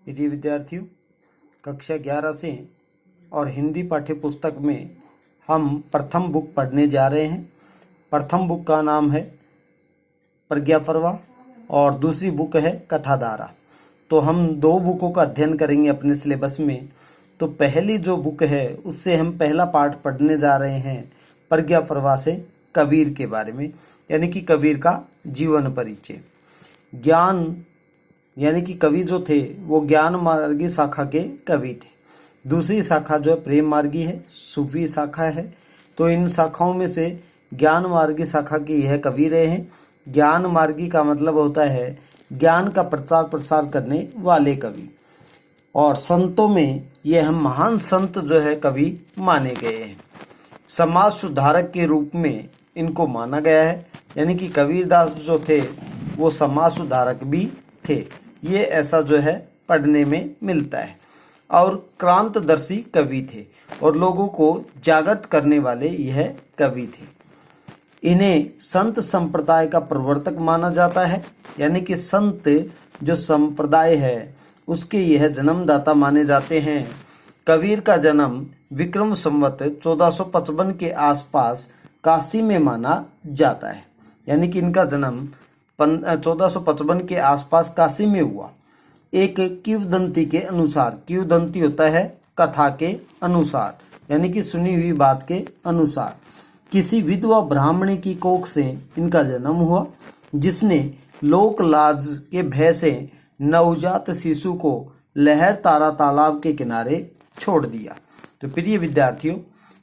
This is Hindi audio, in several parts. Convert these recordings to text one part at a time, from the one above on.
प्रिय विद्यार्थियों, कक्षा 11 से और हिंदी पाठ्य पुस्तक में हम प्रथम बुक पढ़ने जा रहे हैं। प्रथम बुक का नाम है प्रज्ञा पर्वा और दूसरी बुक है कथाधारा। तो हम दो बुकों का अध्ययन करेंगे अपने सिलेबस में। तो पहली जो बुक है उससे हम पहला पाठ पढ़ने जा रहे हैं प्रज्ञा पर्वा से कबीर के बारे में, यानी कि कबीर का जीवन परिचय। ज्ञान यानी कि कवि जो थे वो ज्ञान मार्गी शाखा के कवि थे। दूसरी शाखा जो है प्रेम मार्गी है, सूफी शाखा है। तो इन शाखाओं में से ज्ञान मार्गी शाखा की यह कवि रहे हैं। ज्ञान मार्गी का मतलब होता है ज्ञान का प्रचार प्रसार करने वाले कवि, और संतों में यह हम महान संत जो है कवि माने गए हैं। समाज सुधारक के रूप में इनको माना गया है, यानी कि कबीरदास जो थे वो समाज सुधारक भी थे। ये ऐसा जो है पढ़ने में मिलता है। और क्रांतदर्शी कवि थे और लोगों को जागृत करने वाले यह कवि थे। इन्हें संत संप्रदाय का प्रवर्तक माना जाता है, यानी कि संत जो संप्रदाय है उसके यह जन्मदाता माने जाते हैं। कबीर का जन्म विक्रम संवत 1455 के आसपास काशी में माना जाता है, यानी कि इनका जन्म 1455 के आसपास काशी में हुआ। एक किंवदंती के अनुसार, किंवदंती होता है कथा के अनुसार, यानी कि सुनी हुई बात के अनुसार, किसी विधवा ब्राह्मणी की कोख से इनका जन्म हुआ, जिसने लोक लाज के भय से नवजात शिशु को लहर तारा तालाब के किनारे छोड़ दिया। तो प्रिय विद्यार्थियों,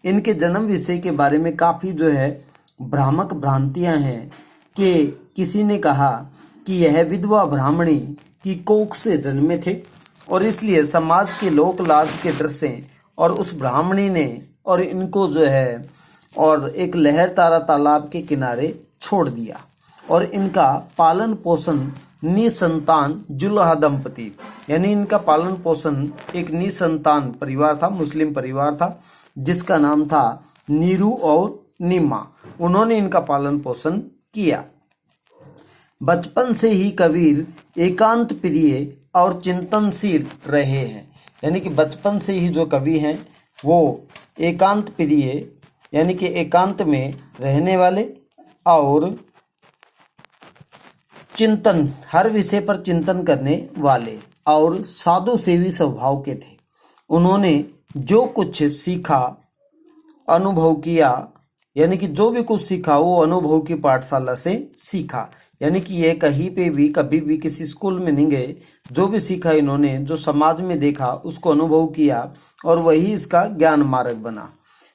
इनके जन्म विषय के बारे में काफ़ी जो है भ्रामक भ्रांतियां हैं कि किसी ने कहा कि यह विधवा ब्राह्मणी की कोख से जन्मे थे और इसलिए समाज के लोक लाज के डर से और उस ब्राह्मणी ने और इनको जो है और एक लहर तारा तालाब के किनारे छोड़ दिया। और इनका पालन पोषण निसंतान जुल्हा दंपति, यानी इनका पालन पोषण एक निसंतान परिवार था, मुस्लिम परिवार था, जिसका नाम था नीरू और नीमा। उन्होंने इनका पालन पोषण किया। बचपन से ही कबीर एकांत प्रिय और चिंतनशील रहे हैं, यानी कि बचपन से ही जो कवि हैं वो एकांत प्रिय, यानी कि एकांत में रहने वाले और चिंतन, हर विषय पर चिंतन करने वाले और साधु सेवी स्वभाव के थे। उन्होंने जो कुछ सीखा, अनुभव किया, यानी कि जो भी कुछ सीखा वो अनुभव की पाठशाला से सीखा, यानी कि ये कहीं पे भी कभी भी किसी स्कूल में नहीं गए। जो भी सीखा इन्होंने, जो समाज में देखा उसको अनुभव किया और वही इसका ज्ञान मार्ग बना।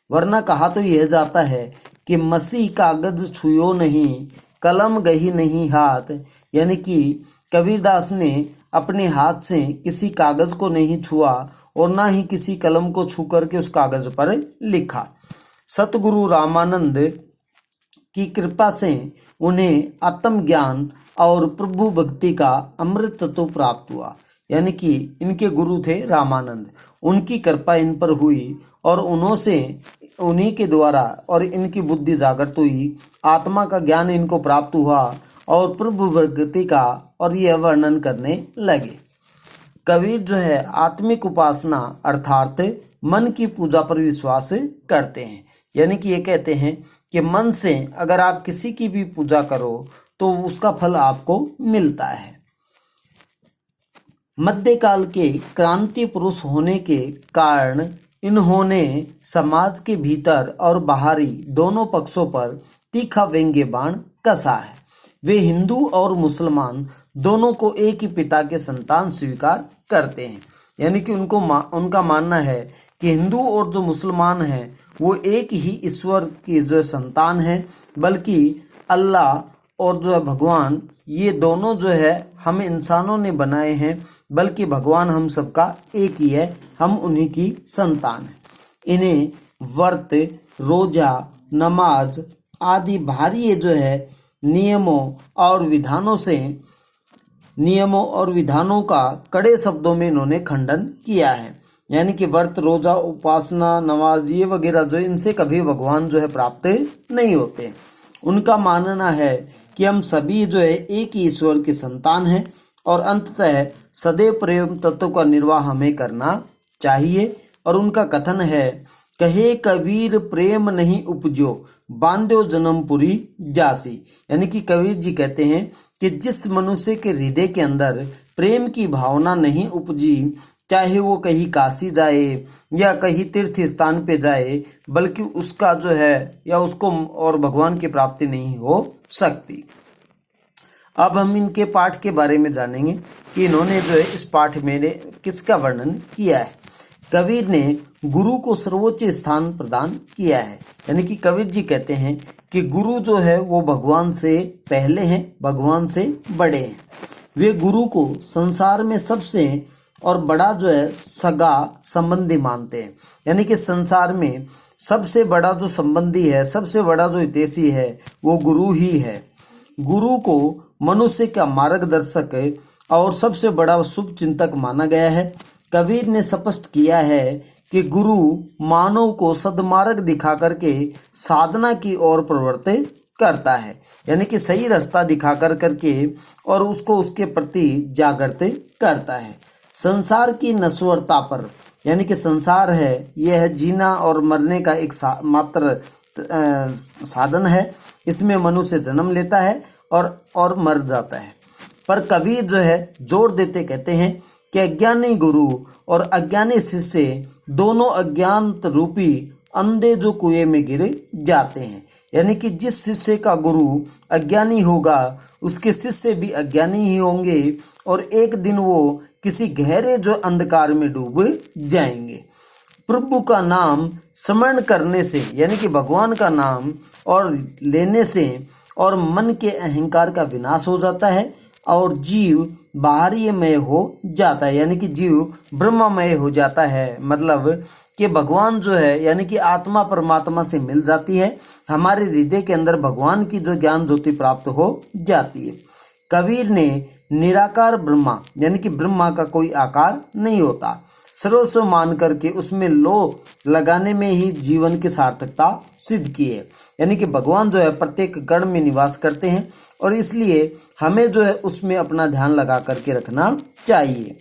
वरना कहा तो यह जाता है कि मसीह कागज छुयो नहीं, कलम गही नहीं हाथ, यानी कि कबीरदास ने अपने हाथ से किसी कागज को नहीं छुआ और ना ही किसी कलम को छू करके उस कागज पर लिखा। सतगुरु रामानंद की कृपा से उन्हें आत्मज्ञान और प्रभु भक्ति का अमृत तत्व प्राप्त हुआ, यानी कि इनके गुरु थे रामानंद। उनकी कृपा इन पर हुई और उन्हीं के द्वारा और इनकी बुद्धि जागृत हुई, आत्मा का ज्ञान इनको प्राप्त हुआ और प्रभु भक्ति का और यह वर्णन करने लगे। कबीर जो है आत्मिक उपासना अर्थात मन की पूजा पर विश्वास करते हैं, यानी कि ये कहते हैं कि मन से अगर आप किसी की भी पूजा करो तो उसका फल आपको मिलता है। मध्यकाल के क्रांति पुरुष होने के कारण इन्होंने समाज के भीतर और बाहरी दोनों पक्षों पर तीखा व्यंग्य बाण कसा है। वे हिंदू और मुसलमान दोनों को एक ही पिता के संतान स्वीकार करते हैं, यानी कि उनका मानना है कि हिंदू और जो मुसलमान हैं वो एक ही ईश्वर की जो संतान है, बल्कि अल्लाह और जो है भगवान, ये दोनों जो है हम इंसानों ने बनाए हैं, बल्कि भगवान हम सबका एक ही है, हम उन्हीं की संतान हैं। इन्हें व्रत, रोजा, नमाज आदि भारी जो है नियमों और विधानों का कड़े शब्दों में इन्होंने खंडन किया है, यानी कि व्रत, रोजा, उपासना, नमाज ये वगैरह जो इनसे कभी भगवान जो है प्राप्त नहीं होते। उनका मानना है कि हम सभी जो है एक ही ईश्वर के संतान हैं और अंततः सदैव प्रेम तत्व का निर्वाह हमें करना चाहिए। और उनका कथन है, कहे कबीर प्रेम नहीं उपजो, बांध्यो जन्मपुरी जासी। यानी कि कबीर जी कहते हैं कि जिस मनुष्य के हृदय के अंदर प्रेम की भावना नहीं उपजी, चाहे वो कहीं काशी जाए या कहीं तीर्थ स्थान पे जाए, बल्कि उसका जो है या उसको और भगवान की प्राप्ति नहीं हो सकती। अब हम इनके पाठ के बारे में जानेंगे कि इन्होंने जो है इस पाठ में किसका वर्णन किया है। कबीर ने गुरु को सर्वोच्च स्थान प्रदान किया है। यानी कि कबीर जी कहते हैं कि गुरु जो है वो भगवान से पहले हैं, भगवान से बड़े हैं। वे गुरु को संसार में सबसे और बड़ा जो है सगा संबंधी मानते हैं। यानी कि संसार में सबसे बड़ा जो संबंधी है, सबसे बड़ा जो हितैषी है, वो गुरु ही है। गुरु को मनुष्य का मार्गदर्शक और सबसे बड़ा शुभ चिंतक माना गया है। कबीर ने स्पष्ट किया है कि गुरु मानव को सद्मार्ग दिखा करके साधना की ओर प्रवृत्त करता है। यानी कि सही रास्ता दिखा करके और उसको उसके प्रति जागृत करता है। संसार की नश्वरता पर, यानी कि संसार है यह जीना और मरने का एक मात्र साधन है। इसमें मनुष्य जन्म लेता है और मर जाता है। पर कबीर जो है जोर देते कहते हैं कि अज्ञानी गुरु और अज्ञानी शिष्य दोनों अज्ञात रूपी अंधे जो कुएं में गिरे जाते हैं। यानी कि जिस शिष्य का गुरु अज्ञानी होगा, उसके शिष्य भी अज्ञानी ही होंगे और एक दिन वो किसी गहरे जो अंधकार में डूब जाएंगे। प्रभु का नाम स्मरण करने से, यानी कि भगवान का नाम और लेने से और मन के अहंकार का विनाश हो जाता है और जीव बाहरीमय हो जाता है। यानी कि जीव ब्रह्ममय हो जाता है। मतलब कि भगवान जो है, यानी कि आत्मा परमात्मा से मिल जाती है। हमारे हृदय के अंदर भगवान की जो ज्ञान ज्योति प्राप्त हो जाती है। कबीर ने निराकार ब्रह्मा, यानी कि ब्रह्मा का कोई आकार नहीं होता, सर्वस्व मान करके उसमें लो लगाने में ही जीवन की सार्थकता सिद्ध की है। यानी कि भगवान जो है प्रत्येक कण में निवास करते हैं और इसलिए हमें जो है उसमें अपना ध्यान लगा करके रखना चाहिए।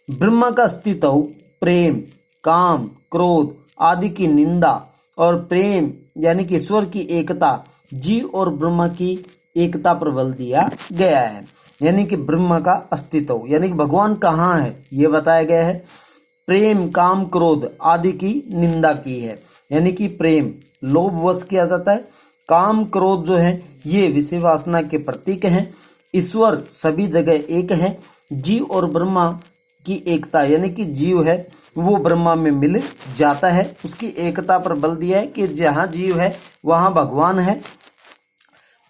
ब्रह्मा का अस्तित्व प्रेम, काम, क्रोध आदि की निंदा और प्रेम यानी कि ईश्वर की एकता, जीव और ब्रह्मा की एकता पर बल दिया गया है। यानी कि ब्रह्मा का अस्तित्व, यानी कि भगवान कहाँ है ये बताया गया है। प्रेम, काम, क्रोध आदि की निंदा की है। यानी कि प्रेम लोभ वश किया जाता है, काम क्रोध जो है ये विषय वासना के प्रतीक हैं। ईश्वर सभी जगह एक है। जीव और ब्रह्मा की एकता, यानी कि जीव है वो ब्रह्मा में मिल जाता है। उसकी एकता पर बल दिया है कि जहाँ जीव है वहाँ भगवान है।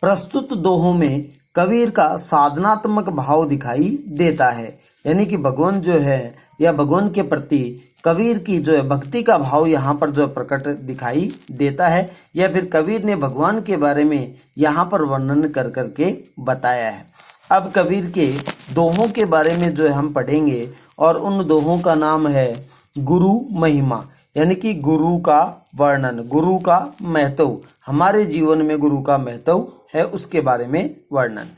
प्रस्तुत दोहों में कबीर का साधनात्मक भाव दिखाई देता है। यानी कि भगवान जो है या भगवान के प्रति कबीर की जो है भक्ति का भाव यहाँ पर जो प्रकट दिखाई देता है, या फिर कबीर ने भगवान के बारे में यहाँ पर वर्णन कर करके बताया है। अब कबीर के दोहों के बारे में जो है हम पढ़ेंगे और उन दोहों का नाम है गुरु महिमा, यानी कि गुरु का वर्णन, गुरु का महत्व, हमारे जीवन में गुरु का महत्व है उसके बारे में वर्णन।